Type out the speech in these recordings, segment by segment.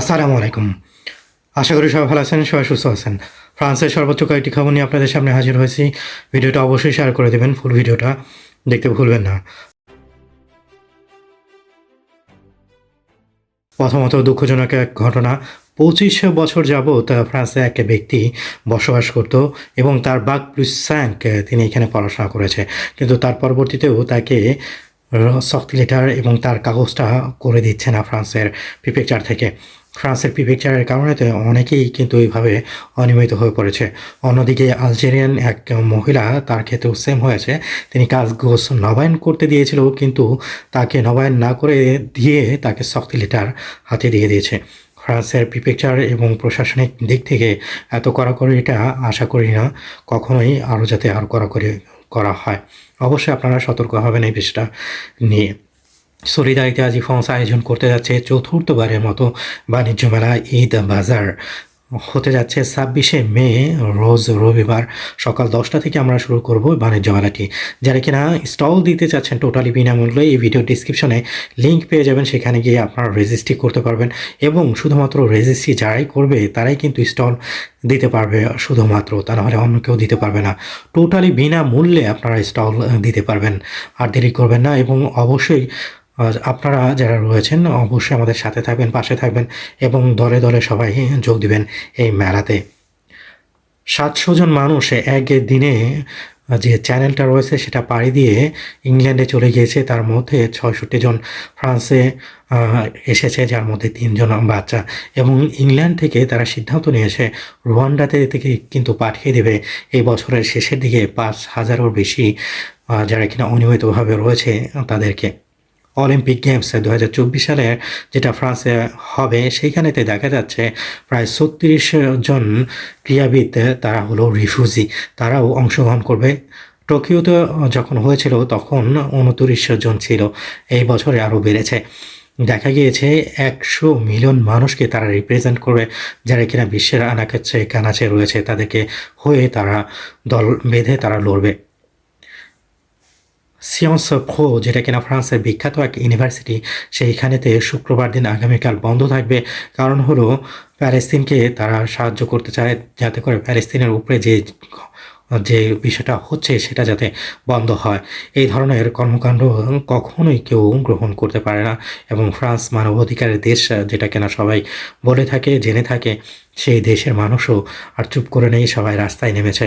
আসসালামু আলাইকুম। আশা করি সবাই ভালো আছেন, সবাই সুস্থ আছেন। ফ্রান্সের সর্বোচ্চ কয়েকটি খবর নিয়ে আপনাদের সামনে হাজির হয়েছি। ভিডিওটা অবশ্যই শেয়ার করে দেবেন, ফুল ভিডিওটা দেখতে ভুলবেন না। প্রথমত দুঃখজনক এক ঘটনা। ২৫ বছর যাবৎ ফ্রান্সে এক ব্যক্তি বসবাস করত এবং তার বাক প্লুস ৫ তিনি এখানে পড়াশোনা করেছে। কিন্তু তার পরবর্তীতেও তাকে সফট লেটার এবং তার কাগজটা করে দিচ্ছে না ফ্রান্সের প্রিফেকচার থেকে। ফ্রান্সের প্রিফেকচারের কারণে তো অনেকেই কিন্তু এইভাবে অনিয়মিত হয়ে পড়েছে। অন্যদিকে আলজেরিয়ান এক মহিলা, তার ক্ষেত্রেও সেম হয়েছে। তিনি কাগজ নবায়ন করতে দিয়েছিল, কিন্তু তাকে নবায়ন না করে দিয়ে তাকে সফট লেটার হাতে দিয়ে দিয়েছে। ফ্রান্সের প্রিফেকচার এবং প্রশাসনিক দিক থেকে এত কড়াকড়িটা আশা করি না কখনোই আরও যাতে আরও কড়াকড়ি করা হয়। অবশ্যই আপনারা সতর্ক হবেন এই বিষয়টা নিয়ে। সলিদারিতে আজি ফ্রান্স আয়োজন করতে যাচ্ছে চতুর্থবারের মতো বাণিজ্য মেলা ঈদ বাজার। হতে যাচ্ছে ২৬শে মে, রোজ রবিবার সকাল ১০টা থেকে আমরা শুরু করব বাণিজ্য মেলাটি। যারা কিনা স্টল দিতে চাচ্ছেন টোটালি বিনামূল্যে, এই ভিডিও ডিসক্রিপশনে লিঙ্ক পেয়ে যাবেন, সেখানে গিয়ে আপনারা রেজিস্ট্রি করতে পারবেন এবং শুধুমাত্র রেজিস্ট্রি যারাই করবে তারাই কিন্তু স্টল দিতে পারবে শুধুমাত্র, তা নাহলে অন্য কেউ দিতে পারবে না। টোটালি বিনামূল্যে আপনারা স্টল দিতে পারবেন। আর দেরি করবেন না এবং অবশ্যই আপনারা যারা রয়েছেন অবশ্যই আমাদের সাথে থাকবেন, পাশে থাকবেন এবং দলে দলে সবাই যোগ দিবেন এই মেলাতে। ৭০০ জন মানুষ এক দিনে যে চ্যানেলটা রয়েছে সেটা পাড়ি দিয়ে ইংল্যান্ডে চলে গিয়েছে। তার মধ্যে ৬৬ জন ফ্রান্সে এসেছে, যার মধ্যে ৩ জন বাচ্চা। এবং ইংল্যান্ড থেকে তারা সিদ্ধান্ত নিয়েছে রুয়ান্ডাতে থেকে কিন্তু পাঠিয়ে দেবে এই বছরের শেষের দিকে ৫,০০০-এরও বেশি যারা কিনা অনিয়মিতভাবে রয়েছে তাদেরকে। অলিম্পিক গেমস ২০২৪ সালে যেটা ফ্রান্সে হবে, সেইখানেতে দেখা যাচ্ছে প্রায় ৩৬ জন ক্রীড়াবিদ, তারা হলো রিফিউজি, তারাও অংশগ্রহণ করবে। টোকিওতে যখন হয়েছিল তখন ২৯ জন ছিল, এই বছরে আরও বেড়েছে। দেখা গিয়েছে ১০০ মিলিয়ন মানুষকে তারা রিপ্রেজেন্ট করবে, যারা কিনা বিশ্বের আনাকাছে কানাচে রয়েছে, তাদেরকে হয়ে তারা দল বেঁধে তারা লড়বে। সিয়ন্স ফো, যেটা কিনা ফ্রান্সের বিখ্যাত এক ইউনিভার্সিটি, সেইখানেতে শুক্রবার দিন আগামীকাল বন্ধ থাকবে। কারণ হলো প্যালেস্তিনকে তারা সাহায্য করতে চায়, যাতে করে প্যালেস্তিনের উপরে যে বিষয়টা হচ্ছে সেটা যাতে বন্ধ হয়। এই ধরনের কর্মকাণ্ড কখনোই কেউ গ্রহণ করতে পারে না এবং ফ্রান্স মানবাধিকারের দেশ যেটা কিনা সবাই বলে থাকে, জেনে থাকে, সেই দেশের মানুষও আর চুপ করে নেই, সবাই রাস্তায় নেমেছে।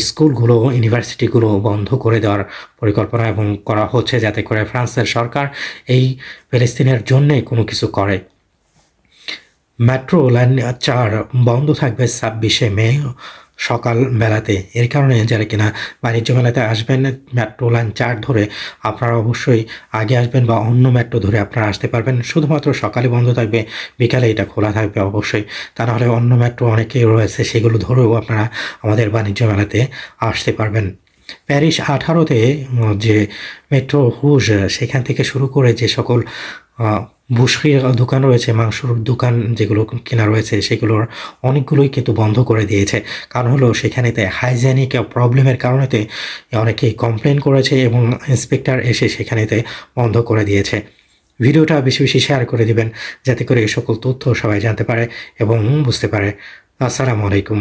স্কুলগুলো, ইউনিভার্সিটিগুলো বন্ধ করে দেওয়ার পরিকল্পনা এবং করা হচ্ছে, যাতে করে ফ্রান্সের সরকার এই প্যালেস্তিনের জন্যে কোনো কিছু করে। মেট্রো লাইন ৪ বন্ধ থাকবে ২৬শে মে সকাল বেলাতে। এর কারণে যারা কিনা বাণিজ্য মেলাতে আসবেন মেট্রো লাইন ৪ ধরে, আপনারা অবশ্যই আগে আসবেন বা অন্য মেট্রো ধরে আপনারা আসতে পারবেন। শুধুমাত্র সকালে বন্ধ থাকবে, বিকালে এটা খোলা থাকবে অবশ্যই। তা নাহলে অন্য মেট্রো অনেকেই রয়েছে, সেগুলো ধরেও আপনারা আমাদের বাণিজ্য মেলাতে আসতে পারবেন। প্যারিস ১৮-তে যে মেট্রো হুজ, সেখান থেকে শুরু করে যে সকল বুশরির দোকান রয়েছে, মাংসর দোকান যেগুলো কেনা রয়েছে, সেগুলোর অনেকগুলোই কিন্তু বন্ধ করে দিয়েছে। কারণ হলো সেখানেতে হাইজেনিক প্রবলেমের কারণেতে অনেকেই কমপ্লেন করেছে এবং ইন্সপেক্টর এসে সেখানেতে বন্ধ করে দিয়েছে। ভিডিওটা বেশি বেশি শেয়ার করে দিবেন, যাতে করে এই সকল তথ্য সবাই জানতে পারে এবং বুঝতে পারে। আসসালামু আলাইকুম।